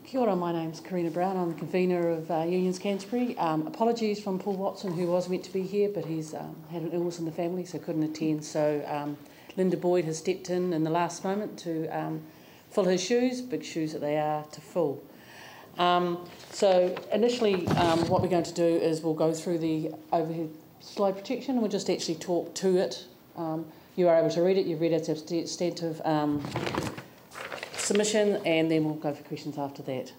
Kia ora, my name's Karena Brown. I'm the convener of Unions Canterbury. Apologies from Paul Watson, who was meant to be here, but he's had an illness in the family, so couldn't attend. So Linda Boyd has stepped in the last moment to fill his shoes, big shoes that they are to fill. So initially, what we're going to do is we'll go through the overhead slide protection, and we'll just actually talk to it. You are able to read it. You've read its substantive submission, and then we'll go for questions after that.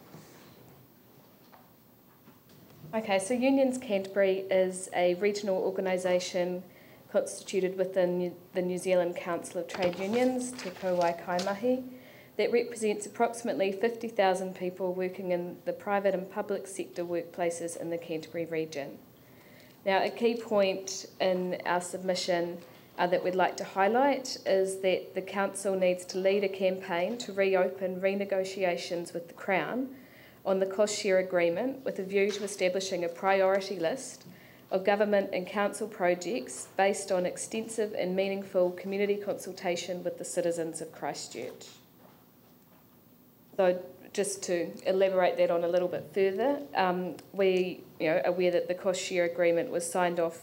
Okay, so Unions Canterbury is a regional organisation constituted within the New Zealand Council of Trade Unions, Te Kauai Kaimahi, that represents approximately 50,000 people working in the private and public sector workplaces in the Canterbury region. Now, a key point in our submission that we'd like to highlight is that the Council needs to lead a campaign to reopen renegotiations with the Crown on the cost share agreement with a view to establishing a priority list of government and council projects based on extensive and meaningful community consultation with the citizens of Christchurch. So just to elaborate that on a little bit further, we are aware that the cost share agreement was signed off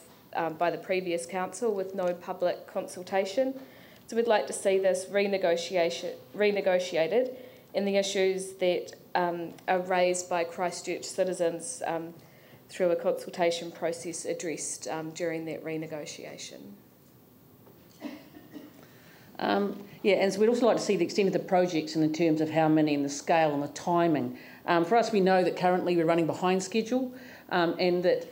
by the previous council with no public consultation. So we'd like to see this renegotiated and the issues that are raised by Christchurch citizens through a consultation process addressed during that renegotiation. And so we'd also like to see the extent of the projects in terms of how many and the scale and the timing. For us, we know that currently we're running behind schedule and that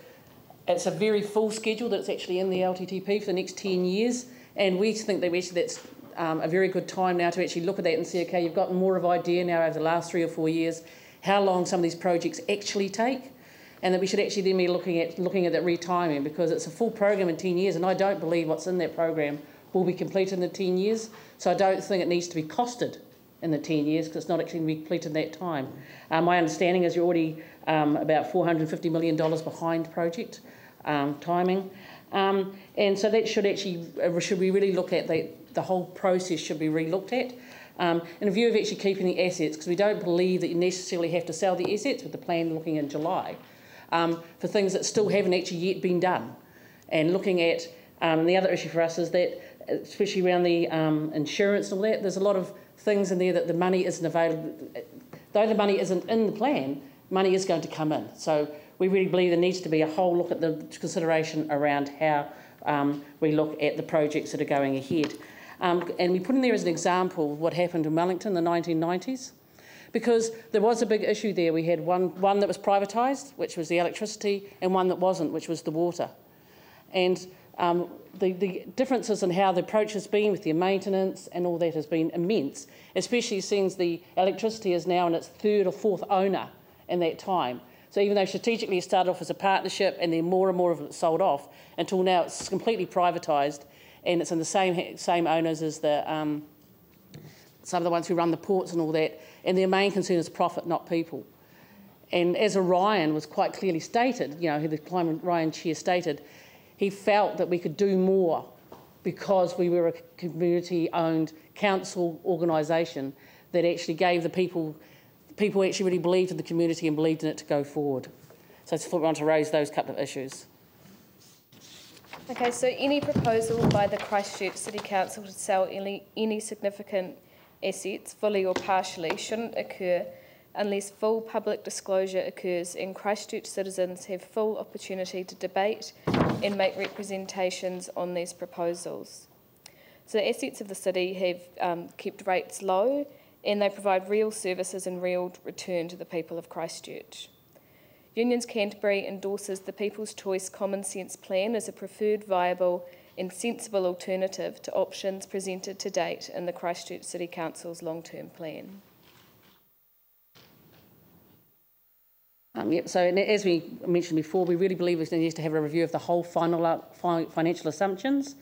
it's a very full schedule that's actually in the LTTP for the next 10 years, and we think that that's a very good time now to actually look at that and see, okay, you've got more of an idea now over the last 3 or 4 years how long some of these projects actually take, and that we should actually then be looking at that retiming, because it's a full program in 10 years, and I don't believe what's in that program will be completed in the 10 years, so I don't think it needs to be costed in the 10 years because it's not actually going to be completed in that time. My understanding is you're already about $450 million behind project timing, and so that should we really look at the whole process should be re-looked at in a view of actually keeping the assets, because we don't believe that you necessarily have to sell the assets with the plan looking in July for things that still haven't actually yet been done, and looking at the other issue for us is that especially around the insurance and all that, there's a lot of things in there that the money isn't available. Though the money isn't in the plan, money is going to come in. So we really believe there needs to be a whole look at the consideration around how we look at the projects that are going ahead. And we put in there as an example what happened in Wellington in the 1990s, because there was a big issue there. We had one that was privatised, which was the electricity, and one that wasn't, which was the water. And the differences in how the approach has been with their maintenance and all that has been immense, especially since the electricity is now in its 3rd or 4th owner in that time. So even though strategically it started off as a partnership and then more and more of it sold off, until now it's completely privatised and it's in the same owners as some of the ones who run the ports and all that, and their main concern is profit, not people. And as Orion was quite clearly stated, who the Climate Ryan chair stated, he felt that we could do more because we were a community-owned council organisation that actually gave the people actually really believed in the community and believed in it to go forward. So I just wanted to raise those couple of issues. Okay, so any proposal by the Christchurch City Council to sell any significant assets, fully or partially, shouldn't occur unless full public disclosure occurs and Christchurch citizens have full opportunity to debate and make representations on these proposals. So the assets of the city have kept rates low and they provide real services and real return to the people of Christchurch. Unions Canterbury endorses the People's Choice Common Sense Plan as a preferred, viable and sensible alternative to options presented to date in the Christchurch City Council's long-term plan. So as we mentioned before, we really believe we need to have a review of the whole financial assumptions,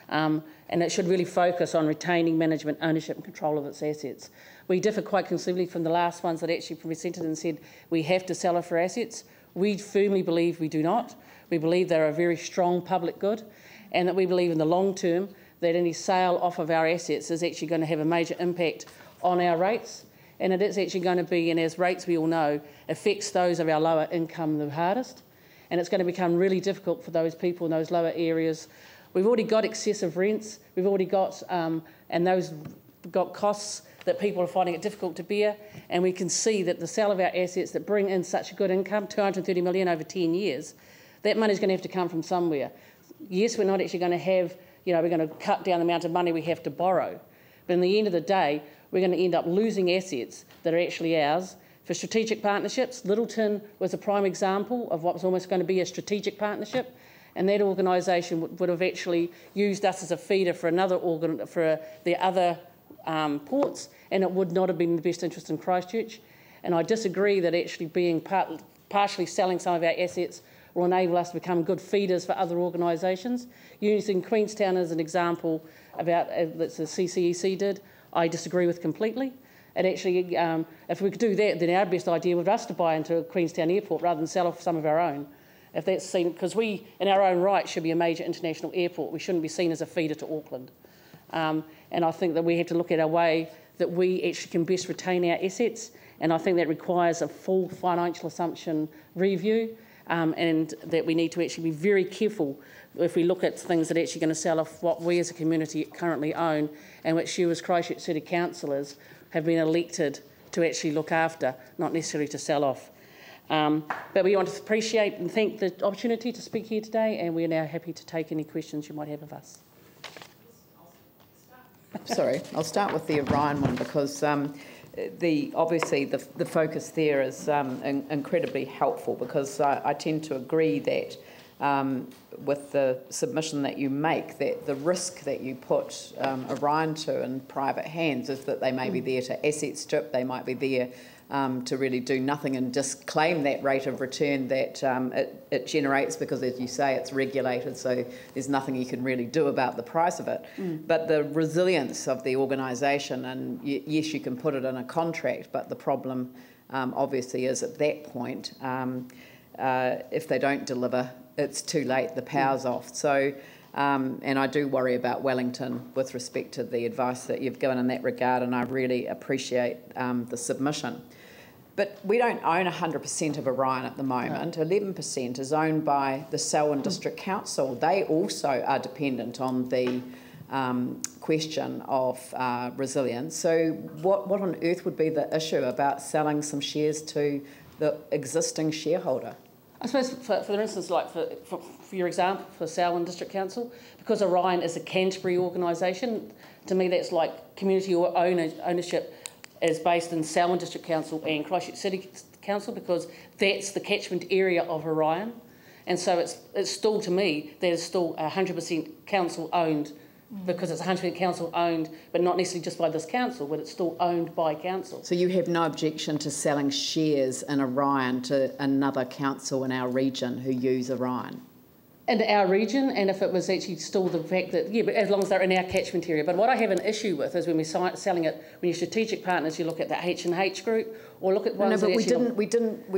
and it should really focus on retaining management, ownership and control of its assets. We differ quite considerably from the last ones that actually presented and said we have to sell it for assets. We firmly believe we do not. We believe they're a very strong public good, and that we believe in the long term that any sale off of our assets is actually going to have a major impact on our rates and it is actually going to be, and as rates we all know, affects those of our lower income the hardest, and it's going to become really difficult for those people in those lower areas. We've already got excessive rents, we've already got, and those got costs that people are finding it difficult to bear, and we can see that the sale of our assets that bring in such a good income, 230 million over 10 years, that money's going to have to come from somewhere. Yes, we're not actually going to have, we're going to cut down the amount of money we have to borrow, but in the end of the day, we're going to end up losing assets that are actually ours. For strategic partnerships, Littleton was a prime example of what was almost going to be a strategic partnership, and that organisation would have actually used us as a feeder for another for the other ports, and it would not have been in the best interest in Christchurch. And I disagree that actually being partially selling some of our assets will enable us to become good feeders for other organisations. Using Queenstown as an example about that the CCEC did, I disagree with completely. And actually, if we could do that, then our best idea would be us to buy into Queenstown Airport rather than sell off some of our own. If that's seen, because we, in our own right, should be a major international airport. We shouldn't be seen as a feeder to Auckland. And I think that we have to look at our way that we actually can best retain our assets, and I think that requires a full financial assumption review, and that we need to actually be very careful if we look at things that are actually going to sell off what we as a community currently own, and which you as Christchurch City Councillors have been elected to actually look after, not necessarily to sell off. But we want to appreciate and thank the opportunity to speak here today, and we're now happy to take any questions you might have of us. Sorry, I'll start with the Orion one, because obviously the focus there is incredibly helpful, because I tend to agree that with the submission that you make, that the risk that you put Orion to in private hands is that they may be there to asset strip, they might be there to really do nothing and just claim that rate of return that it generates, because, as you say, it's regulated, so there's nothing you can really do about the price of it. But the resilience of the organisation, and yes, you can put it in a contract, but the problem obviously is at that point, if they don't deliver, it's too late, the power's off. So, and I do worry about Wellington with respect to the advice that you've given in that regard, and I really appreciate the submission. But we don't own 100% of Orion at the moment. 11% is owned by the Selwyn District Council. They also are dependent on the question of resilience. So what on earth would be the issue about selling some shares to the existing shareholder? I suppose, for instance, like for your example, for Selwyn District Council, because Orion is a Canterbury organisation, to me that's like community or ownership is based in Selwyn District Council and Christchurch City Council, because that's the catchment area of Orion. And so it's still, to me, that is still 100% council owned, because it's 100% council owned, but not necessarily just by this council, but it's still owned by council. So you have no objection to selling shares in Orion to another council in our region who use Orion? In our region, and if it was actually still the fact that, yeah, but as long as they're in our catchment area. But what I have an issue with is when we're selling it, when you're strategic partners, you look at the H&H group, or look at ones that we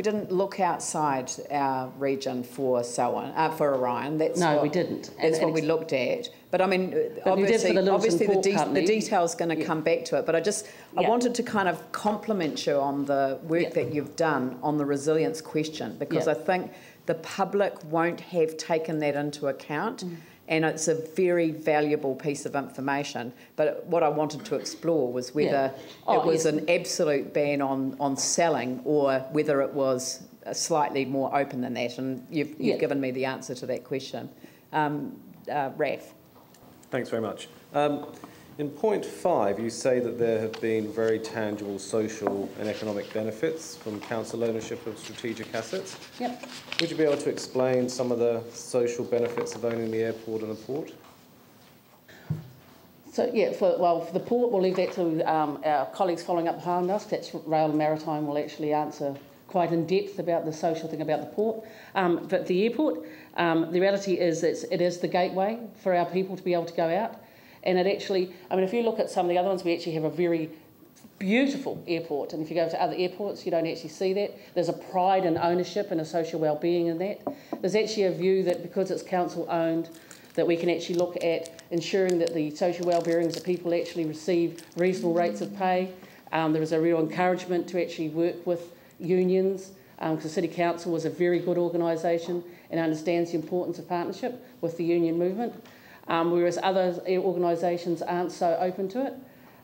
didn't look outside our region for Selwyn, for Orion. We didn't. That's what we looked at. But I mean, obviously the detail's going to come back to it. But I wanted to kind of compliment you on the work that you've done on the resilience question, because I think the public won't have taken that into account, and it's a very valuable piece of information. But what I wanted to explore was whether it was an absolute ban on selling, or whether it was slightly more open than that. And you've given me the answer to that question. Raf. Thanks very much. In point 5, you say that there have been very tangible social and economic benefits from council ownership of strategic assets. Yep. Would you be able to explain some of the social benefits of owning the airport and the port? So, for the port, we'll leave that to our colleagues following up behind us. That's Rail and Maritime will actually answer quite in depth about the social thing about the port. But the airport, the reality is that it is the gateway for our people to be able to go out. And it actually, I mean, if you look at some of the other ones, we actually have a very beautiful airport. And if you go to other airports, you don't actually see that. There's a pride and ownership and a social well-being in that. There's actually a view that because it's council-owned, that we can actually look at ensuring that the social well-being that people actually receive reasonable rates of pay, There is a real encouragement to actually work with unions, because the City Council is a very good organisation and understands the importance of partnership with the union movement, whereas other organisations aren't so open to it.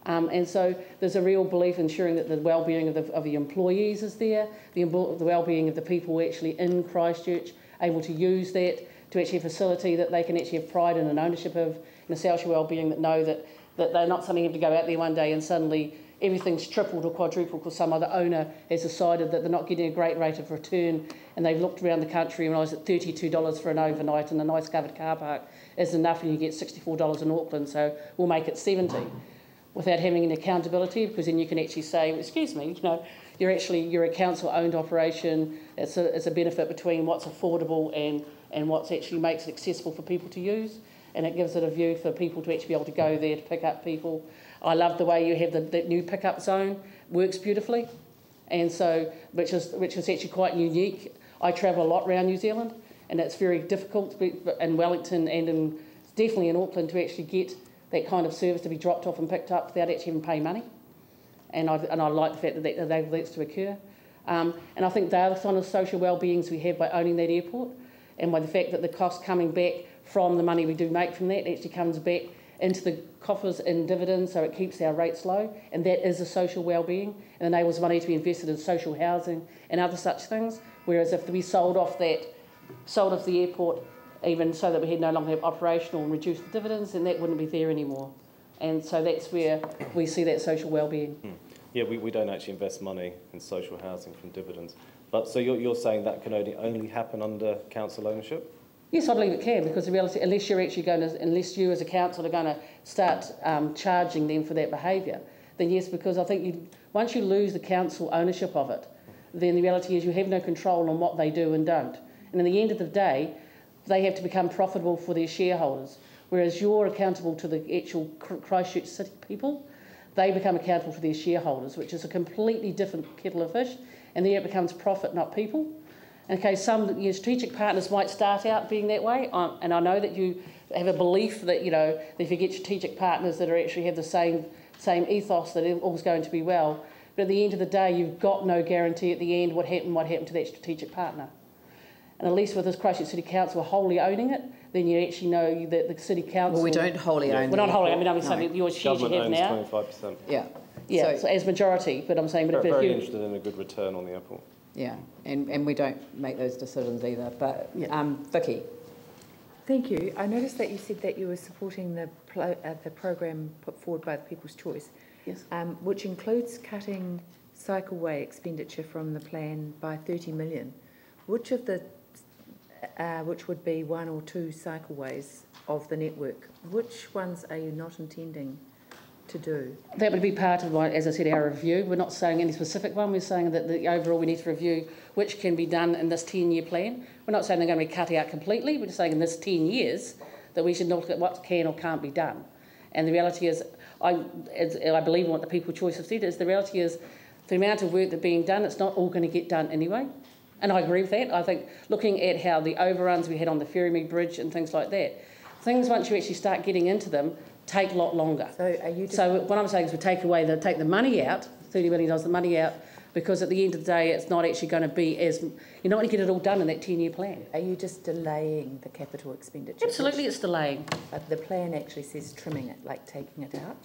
And so there's a real belief in ensuring that the well-being of the employees is there, the well-being of the people actually in Christchurch, able to use that to actually have a facility that they can actually have pride in and ownership of, and a social well-being that know that they're not suddenly have to go out there one day and suddenly everything's tripled or quadrupled because some other owner has decided that they're not getting a great rate of return, and they've looked around the country and realised that $32 for an overnight in a nice covered car park is enough, and you get $64 in Auckland, so we'll make it 70, without having any accountability, because then you can actually say, excuse me, you know, you're a council-owned operation. It's a benefit between what's affordable and what's actually makes it accessible for people to use, and it gives it a view for people to actually be able to go there to pick up people. I love the way you have the new pickup zone, works beautifully, and so which is actually quite unique. I travel a lot around New Zealand, and it's very difficult in Wellington and definitely in Auckland to actually get that kind of service to be dropped off and picked up without actually even paying money. And I like the fact that that's to occur. And I think the other kind of social well-beings we have by owning that airport, and by the fact that the cost coming back from the money we do make from that actually comes back into the coffers in dividends, so it keeps our rates low, and that is a social well-being, and enables money to be invested in social housing and other such things. Whereas if we sold off the airport, even so that we had no longer have operational and reduced the dividends, then that wouldn't be there anymore. And so that's where we see that social well-being. Yeah, we don't actually invest money in social housing from dividends. But so you're saying that can only happen under council ownership? Yes, I believe it can, because the reality, unless you as a council are going to start charging them for that behaviour, then yes, because I think once you lose the council ownership of it, then the reality is you have no control on what they do and don't. And in the end of the day, they have to become profitable for their shareholders, whereas you're accountable to the actual Christchurch City people. They become accountable to their shareholders, which is a completely different kettle of fish, and there it becomes profit, not people. Okay, some strategic partners might start out being that way, and I know that you have a belief that, you know, that if you get strategic partners that actually have the same ethos, that all's going to be well. But at the end of the day, you've got no guarantee at the end what happened to that strategic partner. And at least with this Christchurch City Council wholly owning it, then you actually know that the City Council... Well, we don't wholly own it. We're not wholly, I'm saying your shares you have now... Government owns 25%. Yeah. Yeah, so as majority, but I'm saying... But very interested in a good return on the airport. Yeah, and we don't make those decisions either. But, Vicky. Thank you. I noticed that you said that you were supporting the program put forward by the People's Choice, yes, which includes cutting cycleway expenditure from the plan by 30 million. Which would be one or two cycleways of the network? Which ones are you not intending to do? That would be part of, as I said, our review. We're not saying any specific one. We're saying that overall we need to review which can be done in this 10-year plan. We're not saying they're going to be cut out completely. We're just saying in this 10 years that we should look at what can or can't be done. And the reality is, I believe what the People's Choice have said is, the reality is the amount of work that's being done, it's not all going to get done anyway. And I agree with that. I think looking at how the overruns we had on the Ferrymead Bridge and things like that, things once you actually start getting into them take a lot longer. So what I'm saying is we take the money out, $30 million the money out, because at the end of the day it's not actually going to be as, you're not going to get it all done in that 10-year plan. Are you just delaying the capital expenditure? Absolutely, it's delaying. But the plan actually says trimming it, like taking it out?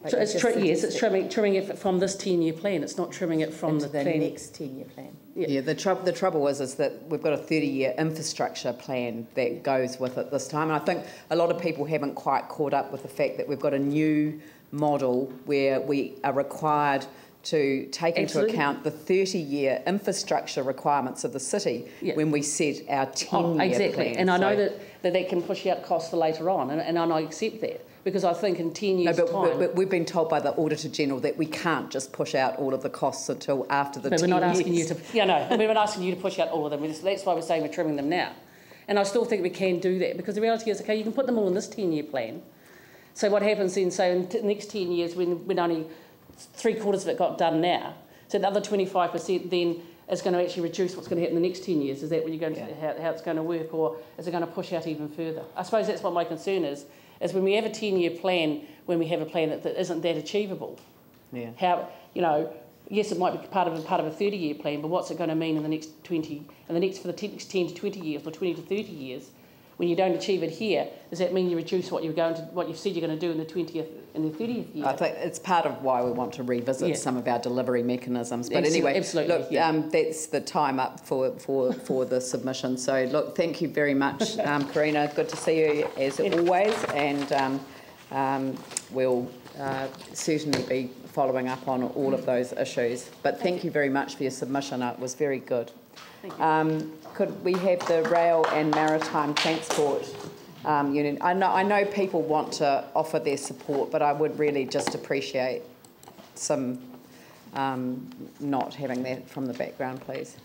It's trimming it from this 10-year plan. It's not trimming it from the plan. Next 10-year plan. Yeah, the trouble is that we've got a 30-year infrastructure plan that goes with it this time. And I think a lot of people haven't quite caught up with the fact that we've got a new model where we are required to take into account the 30-year infrastructure requirements of the city when we set our 10-year plan. And I know that can push out costs for later on, and I accept that. Because I think in 10 years' time... But we've been told by the Auditor General that we can't just push out all of the costs until after the 10 years. We're not asking you to... we're not asking you to push out all of them. That's why we're saying we're trimming them now. And I still think we can do that, because the reality is, okay, you can put them all in this 10-year plan. So what happens then, so in the next 10 years, when only 3/4 of it got done now, so the other 25% then is going to actually reduce what's going to happen in the next 10 years. Is that what you're going to, how it's going to work, or is it going to push out even further? I suppose that's what my concern is when we have a 10-year plan, when we have a plan that isn't that achievable, you know, yes, it might be part of a 30-year plan, but what's it going to mean in the next 20, and the next next 10 to 20 years, or 20 to 30 years? When you don't achieve it here, does that mean you reduce what you've said you're going to do in the 20th and the 30th year? I think it's part of why we want to revisit some of our delivery mechanisms. But anyway, absolutely, look, that's the time up for the submission. So look, thank you very much, Karena. Good to see you as always, and we'll certainly be following up on all of those issues. But thank you very much for your submission. It was very good. Thank you. Could we have the Rail and Maritime Transport Union? I know people want to offer their support, but I would really just appreciate some not having that from the background, please.